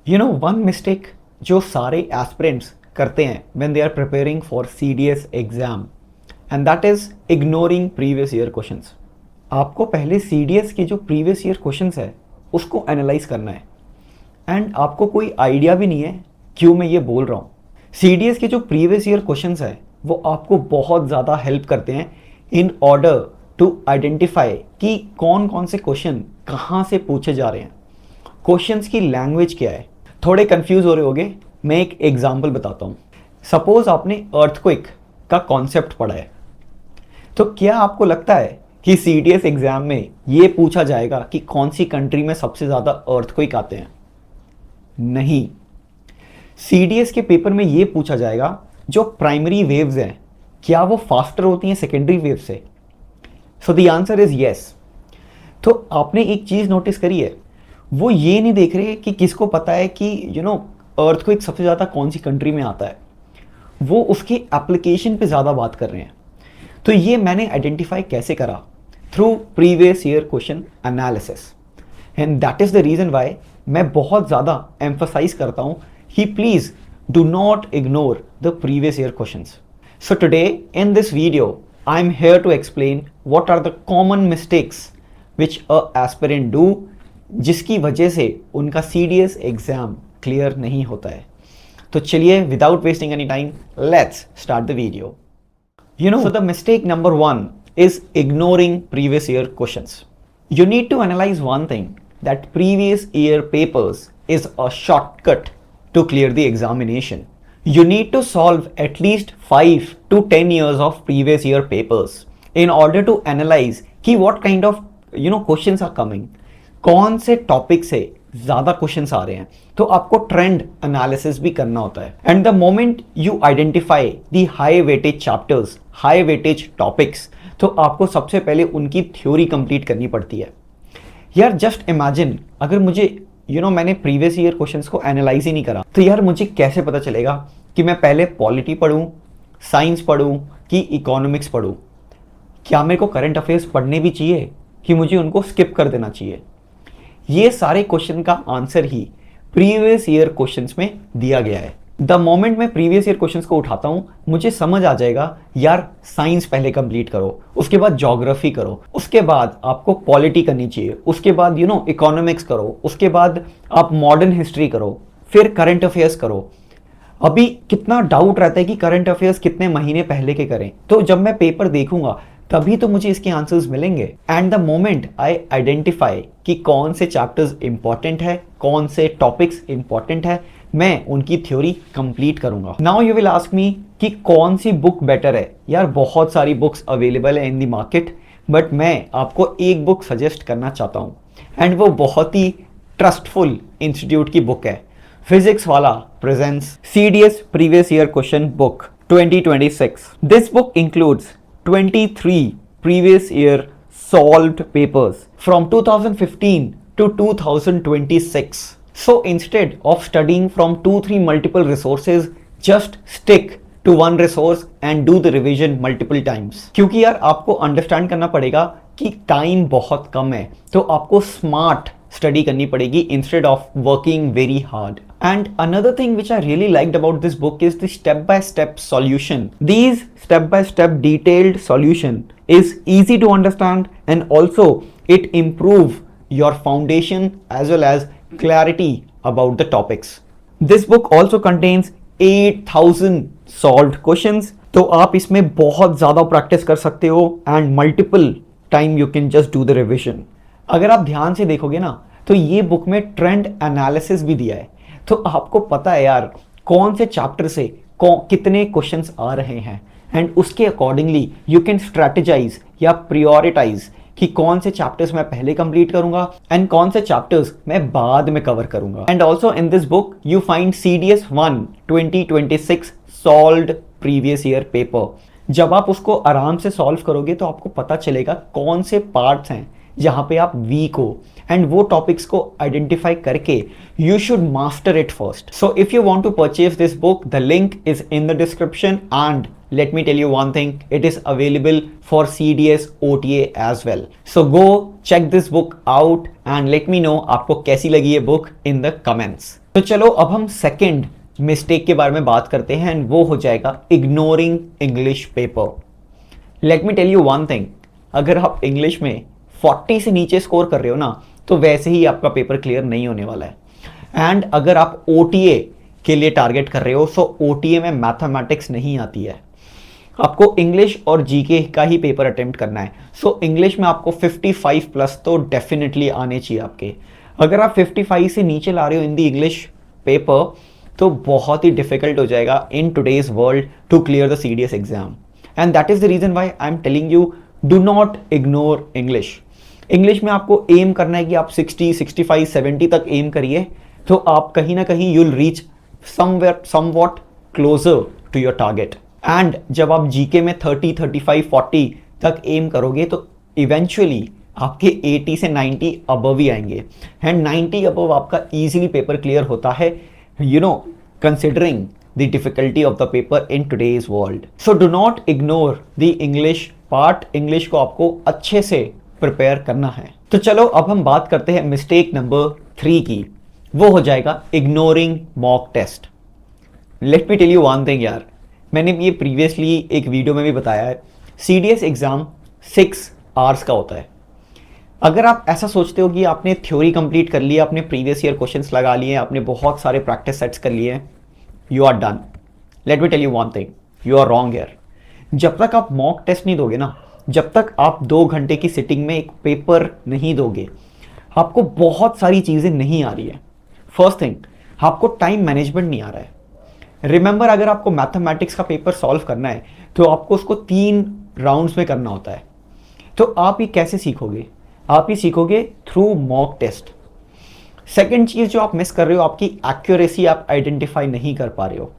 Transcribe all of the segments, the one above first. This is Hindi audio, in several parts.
यू नो वन मिस्टेक जो सारे एस्पिरेंट्स करते हैं when they are preparing for CDS exam and that is ignoring previous year questions. आपको पहले सीडीएस के जो प्रीवियस ईयर क्वेश्चंस है उसको एनालाइज करना है एंड आपको कोई आइडिया भी नहीं है क्यों मैं ये बोल रहा हूँ। सीडीएस के जो प्रीवियस ईयर क्वेश्चंस है वो आपको बहुत ज़्यादा हेल्प करते हैं इन ऑर्डर टू आइडेंटिफाई कि कौन कौन से क्वेश्चन कहाँ से पूछे जा रहे हैं, क्वेश्चंस की लैंग्वेज क्या है। थोड़े कंफ्यूज हो रहे होगे, मैं एक एग्जांपल बताता हूँ। सपोज आपने अर्थक्वेक का कॉन्सेप्ट पढ़ा है, तो क्या आपको लगता है कि सीडीएस एग्जाम में ये पूछा जाएगा कि कौन सी कंट्री में सबसे ज़्यादा अर्थक्वेक आते हैं? नहीं। सीडीएस के पेपर में ये पूछा जाएगा जो प्राइमरी वेव्स हैं क्या वो फास्टर होती हैं सेकेंडरी वेव से? So the answer is yes. तो आपने एक चीज़ नोटिस करी है, वो ये नहीं देख रहे कि किसको पता है कि अर्थक्वेक सबसे ज़्यादा कौन सी कंट्री में आता है, वो उसके एप्लीकेशन पे ज़्यादा बात कर रहे हैं। तो ये मैंने आइडेंटिफाई कैसे करा? Through previous year question analysis. And that is the reason why मैं बहुत ज़्यादा एम्फसाइज करता हूँ कि please do not ignore the previous year questions. So today in this video I am here to explain what are the common mistakes which a aspirant do, जिसकी वजह से उनका सीडीएस एग्जाम क्लियर नहीं होता है। तो चलिए without wasting any time let's start the video. So the mistake number 1 is ignoring previous year questions. You need to analyze one thing, that previous year papers is a shortcut to clear the examination. You need to solve at least 5 to 10 years of previous year papers in order to analyze कि what kind of questions are coming, कौन से टॉपिक से ज़्यादा क्वेश्चंस आ रहे हैं। तो आपको ट्रेंड एनालिसिस भी करना होता है। And the moment you identify the high weightage chapters, high weightage topics, तो आपको सबसे पहले उनकी थ्योरी कंप्लीट करनी पड़ती है। यार जस्ट इमेजिन अगर मुझे मैंने प्रीवियस ईयर क्वेश्चंस को एनालाइज ही नहीं करा, तो यार मुझे कैसे पता चलेगा कि मैं पहले पॉलिटी पढ़ूं, साइंस पढ़ूं कि इकोनॉमिक्स पढ़ूं? क्या मेरे को करंट अफेयर्स पढ़ने भी चाहिए कि मुझे उनको स्किप कर देना चाहिए? ये सारे क्वेश्चन का आंसर ही प्रीवियस ईयर क्वेश्चंस में दिया गया है। द मोमेंट मैं प्रीवियस ईयर क्वेश्चंस को उठाता हूं, मुझे समझ आ जाएगा यार साइंस पहले कंप्लीट करो, उसके बाद ज्योग्राफी करो, उसके बाद आपको पॉलिटी करनी चाहिए, उसके बाद इकोनॉमिक्स करो, उसके बाद आप मॉडर्न हिस्ट्री करो, फिर करंट अफेयर्स करो। अभी कितना डाउट रहता है कि करंट अफेयर्स कितने महीने पहले के करें, तो जब मैं पेपर देखूंगा तभी तो मुझे इसके आंसर्स मिलेंगे। And the moment I identify कि कौन से चैप्टर्स इंपॉर्टेंट है, कौन से टॉपिक्स इंपॉर्टेंट है, मैं उनकी थ्योरी कंप्लीट करूंगा। Now you will ask me कि कौन सी बुक बेटर है। यार बहुत सारी बुक्स अवेलेबल है इन द मार्केट, बट मैं आपको एक बुक सजेस्ट करना चाहता हूँ एंड वो बहुत ही ट्रस्टफुल इंस्टीट्यूट की बुक है। फिजिक्स वाला presents CDS previous year question book 2026। This book includes 23 previous year solved papers from 2015 to 2026. So instead of studying from 2-3 multiple resources, just stick to one resource and do the revision multiple times. क्योंकि यार आपको अंडरस्टैंड करना पड़ेगा कि टाइम बहुत कम है, तो आपको स्मार्ट स्टडी करनी पड़ेगी instead of working very hard. And another thing which I really liked about this book is the step-by-step solution. These step-by-step detailed solution is easy to understand and also it improve your foundation as well as clarity about the topics. This book also contains 8,000 solved questions. तो आप इसमें बहुत ज़्यादा प्रैक्टिस कर सकते हो and multiple time you can just do the revision. अगर आप ध्यान से देखोगे ना तो ये बुक में ट्रेंड एनालिसिस भी दिया है, तो आपको पता है यार कौन से चैप्टर से कितने क्वेश्चंस आ रहे हैं एंड उसके अकॉर्डिंगली यू कैन स्ट्रैटेजाइज या प्रियोरिटाइज कि कौन से चैप्टर्स मैं पहले कंप्लीट करूंगा एंड कौन से चैप्टर्स मैं बाद में कवर करूंगा। And also in this book you find CDS 1 2026 solved previous year paper. जब आप उसको आराम से सॉल्व करोगे तो आपको पता चलेगा कौन से पार्ट्स हैं जहां पे आप वीक हो एंड वो टॉपिक्स को आइडेंटिफाई करके you should master it first. So if you want to purchase this book, the link is in the description and let me tell you one thing, it is available for CDS OTA as well. So go check this book out and let me know आपको कैसी लगी ये book in the comments. तो चलो अब हम सेकंड मिस्टेक के बारे में बात करते हैं, एंड वो हो जाएगा ignoring English paper. Let me tell you one thing, अगर आप इंग्लिश में 40 से नीचे स्कोर कर रहे हो ना, तो वैसे ही आपका पेपर क्लियर नहीं होने वाला है। एंड अगर आप OTA के लिए टारगेट कर रहे हो, सो OTA में मैथमेटिक्स नहीं आती है, आपको इंग्लिश और GK का ही पेपर अटेम्प्ट करना है। सो इंग्लिश में आपको 55 प्लस तो डेफिनेटली आने चाहिए आपके। अगर आप 55 से नीचे ला रहे हो इन दी इंग्लिश पेपर, तो बहुत ही डिफिकल्ट हो जाएगा in today's world to clear the CDS exam. And that is the reason why I am telling you, do not ignore English. English में आपको एम करना है कि आप 60, 65, 70 तक एम करिए, तो आप कहीं ना कहीं you will reach somewhat closer to your target. And जब आप GK में 30, 35, 40 तक एम करोगे, तो इवेंचुअली आपके 80 से 90 अबव ही आएंगे। एंड 90 अबव आपका इजीली पेपर क्लियर होता है, you know, considering the difficulty of the paper in today's world. So do not ignore the English part. English को आपको अच्छे से प्रिपेयर करना है। तो चलो अब हम बात करते हैं मिस्टेक नंबर 3 की, वो हो जाएगा ignoring mock test. Let me tell you one thing यार, मैंने ये प्रीवियसली एक वीडियो में भी बताया है, CDS एग्जाम 6 आवर्स का होता है। अगर आप ऐसा सोचते हो कि आपने थ्योरी कंप्लीट कर लिया, आपने प्रीवियस ईयर क्वेश्चंस लगा लिए, आपने बहुत सारे प्रैक्टिस सेट्स कर लिए, you are done. Let me tell you one thing, you are wrong here. जब तक आप मॉक टेस्ट नहीं दोगे ना, जब तक आप 2 घंटे की सिटिंग में एक पेपर नहीं दोगे, आपको बहुत सारी चीज़ें नहीं आ रही है। फर्स्ट थिंग, आपको टाइम मैनेजमेंट नहीं आ रहा है। रिमेंबर, अगर आपको मैथमेटिक्स का पेपर सॉल्व करना है, तो आपको उसको 3 राउंड्स में करना होता है। तो आप ये कैसे सीखोगे? आप ये सीखोगे थ्रू मॉक टेस्ट। सेकेंड चीज़ जो आप मिस कर रहे हो, आपकी एक्यूरेसी आप आइडेंटिफाई नहीं कर पा रहे हो।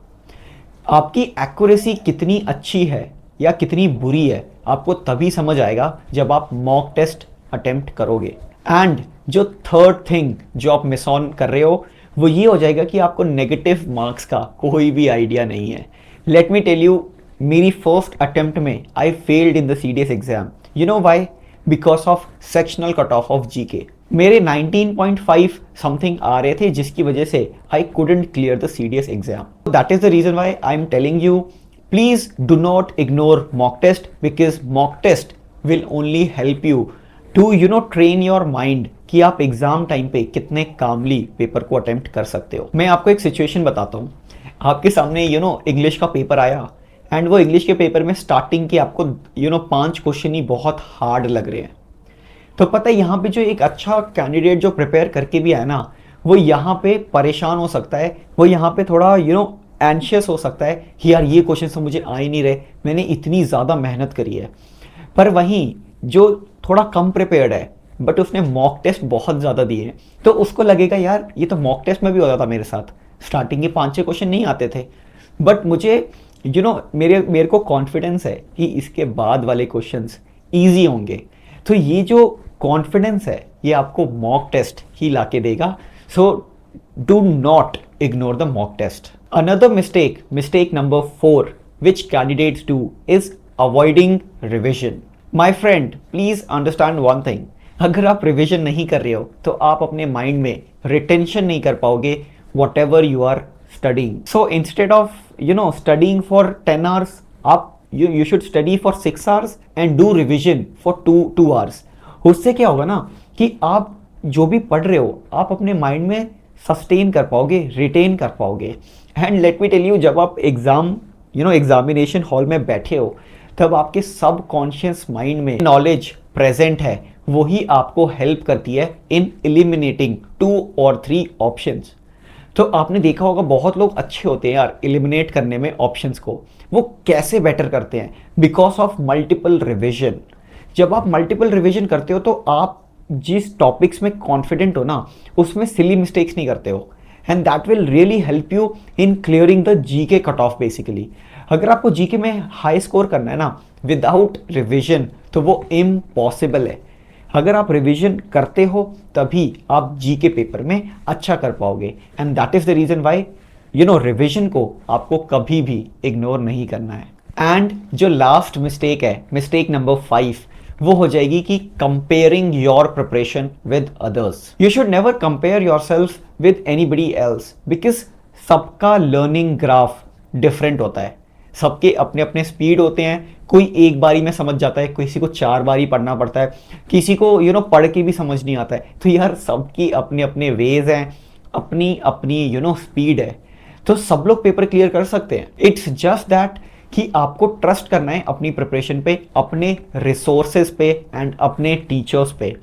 आपकी एक्यूरेसी कितनी अच्छी है या कितनी बुरी है, आपको तभी समझ आएगा जब आप मॉक टेस्ट अटेम्प्ट करोगे। एंड जो थर्ड थिंग जो आप मिस ऑन कर रहे हो, वो ये हो जाएगा कि आपको नेगेटिव मार्क्स का कोई भी आइडिया नहीं है। लेट मी टेल यू, मेरी फर्स्ट अटेम्प्ट में I failed in the CDS exam. You know why? Because of sectional cut off of GK। मेरे 19.5 समथिंग आ रहे थे, जिसकी वजह से I couldn't clear the CDS exam. That is the reason why I am telling you, please do not ignore mock test, because mock test will only help you to train your mind कि आप एग्जाम टाइम पे कितने कामली पेपर को अटेम्प्ट कर सकते हो। मैं आपको एक सिचुएशन बताता हूँ। आपके सामने इंग्लिश का पेपर आया, एंड वो इंग्लिश के पेपर में स्टार्टिंग के आपको 5 क्वेश्चन ही बहुत हार्ड लग रहे हैं। तो पता है, यहाँ पे जो एक अच्छा कैंडिडेट जो प्रिपेयर करके भी आया ना, वो यहाँ पे परेशान हो सकता है, वो यहाँ पे थोड़ा एंशियस हो सकता है कि यार ये क्वेश्चन तो मुझे आ ही नहीं रहे, मैंने इतनी ज़्यादा मेहनत करी है। पर वहीं जो थोड़ा कम प्रिपेयर्ड है, बट उसने मॉक टेस्ट बहुत ज़्यादा दिए हैं, तो उसको लगेगा यार ये तो मॉक टेस्ट में भी होता था मेरे साथ, स्टार्टिंग के 5-6 क्वेश्चन नहीं आते थे, बट मुझे मेरे को कॉन्फिडेंस है कि इसके बाद वाले क्वेश्चंस ईजी होंगे। तो ये जो कॉन्फिडेंस है, ये आपको मॉक टेस्ट ही ला के देगा। So do not ignore the mock test. Another mistake number 4 which candidates do is avoiding revision. My friend, please understand one thing, अगर आप रिविजन नहीं कर रहे हो, तो आप अपने माइंड में रिटेंशन नहीं कर पाओगे whatever you are studying. So instead of studying for 10 hours, you should study for 6 hours and do revision for 2 hours. उससे क्या होगा ना कि आप जो भी पढ़ रहे हो, आप अपने माइंड में सस्टेन कर पाओगे, रिटेन कर पाओगे। And let me tell you, जब आप एग्जामिनेशन हॉल में बैठे हो, तब आपके सब कॉन्शियस माइंड में नॉलेज प्रेजेंट है, वही आपको हेल्प करती है इन एलिमिनेटिंग 2 और 3 ऑप्शंस। तो आपने देखा होगा बहुत लोग अच्छे होते हैं यार एलिमिनेट करने में ऑप्शंस को। वो कैसे बेटर करते हैं? Because of multiple revision. जब आप मल्टीपल रिविजन करते हो, तो आप जिस टॉपिक्स में कॉन्फिडेंट हो ना, उसमें सिली मिस्टेक्स नहीं करते हो, and that will really help you in clearing the GK cut off. Basically अगर आपको GK में हाई स्कोर करना है ना विदाउट रिविजन, तो वो इम्पॉसिबल है। अगर आप रिवीजन करते हो, तभी आप GK पेपर में अच्छा कर पाओगे। And that is the reason why revision को आपको कभी भी इग्नोर नहीं करना है। एंड जो लास्ट मिस्टेक है, मिस्टेक नंबर 5, वो हो जाएगी कि comparing your preparation with others. You should never compare your self with anybody else, because सबका लर्निंग ग्राफ डिफरेंट होता है, सबके अपने अपने स्पीड होते हैं। कोई एक बारी में समझ जाता है, किसी को 4 बारी पढ़ना पड़ता है, किसी को पढ़ के भी समझ नहीं आता है। तो यार सबकी अपने अपने वेज हैं, अपनी अपनी स्पीड है, तो सब लोग पेपर क्लियर कर सकते हैं। इट्स जस्ट दैट कि आपको ट्रस्ट करना है अपनी प्रिपरेशन पे, अपने रिसोर्सेज पे एंड अपने टीचर्स पे।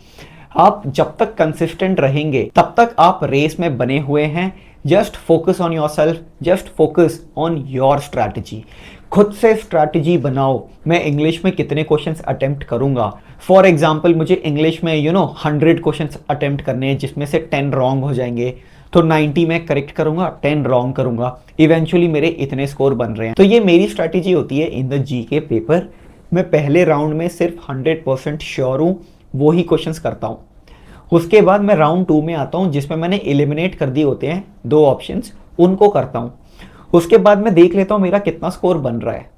आप जब तक कंसिस्टेंट रहेंगे तब तक आप रेस में बने हुए हैं। Just focus on your self, just focus on your strategy. खुद से स्ट्रैटेजी बनाओ। मैं इंग्लिश में कितने क्वेश्चंस अटेम्प्ट करूंगा, फॉर एग्जाम्पल मुझे इंग्लिश में 100 क्वेश्चंस अटेम्प्ट करने हैं, जिसमें से 10 रॉन्ग हो जाएंगे, तो 90 मैं करेक्ट करूंगा, 10 रॉन्ग करूंगा, इवेंचुअली मेरे इतने स्कोर बन रहे हैं। तो ये मेरी स्ट्रैटेजी होती है इन द जीके पेपर। मैं पहले राउंड में सिर्फ 100% श्योर हूँ, वो ही क्वेश्चंस करता हूँ। उसके बाद मैं राउंड 2 में आता हूँ, जिसमें मैंने एलिमिनेट कर दिए होते हैं 2 ऑप्शंस, उनको करता हूँ। उसके बाद मैं देख लेता हूँ मेरा कितना स्कोर बन रहा है।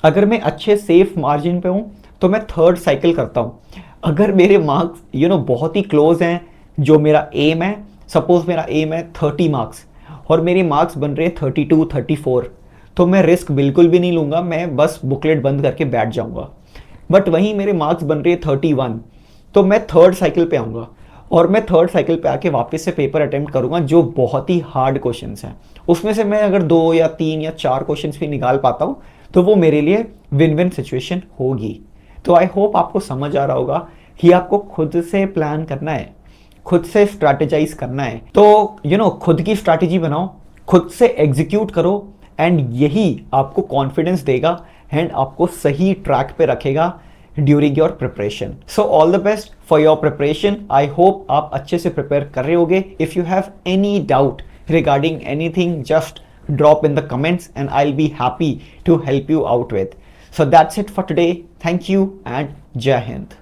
अगर मैं अच्छे सेफ मार्जिन पे हूँ तो मैं थर्ड साइकिल करता हूँ। अगर मेरे मार्क्स बहुत ही क्लोज हैं, जो मेरा एम है, सपोज मेरा एम है 30 मार्क्स और मेरे मार्क्स बन रहे हैं 32, 34, तो मैं रिस्क बिल्कुल भी नहीं लूँगा, मैं बस बुकलेट बंद करके बैठ जाऊँगा। बट वहीं मेरे मार्क्स बन रहे हैं 31, तो मैं थर्ड साइकिल पे आऊँगा और मैं थर्ड साइकिल पे आके वापस से पेपर अटेम्प्ट करूँगा, जो बहुत ही हार्ड क्वेश्चंस हैं। उसमें से मैं अगर 2 या 3 या 4 क्वेश्चंस भी निकाल पाता हूँ तो वो मेरे लिए विन विन सिचुएशन होगी। तो आई होप आपको समझ आ रहा होगा कि आपको खुद से प्लान करना है, खुद से स्ट्रैटेजाइज करना है। तो खुद की स्ट्रैटेजी बनाओ, खुद से एग्जीक्यूट करो, एंड यही आपको कॉन्फिडेंस देगा एंड आपको सही ट्रैक पे रखेगा during your preparation. So all the best for your preparation. I hope आप अच्छे से प्रिपेयर कर रहे होगे। If you have any doubt regarding anything, just drop in the comments and I'll be happy to help you out with. So that's it for today. Thank you and Jai Hind.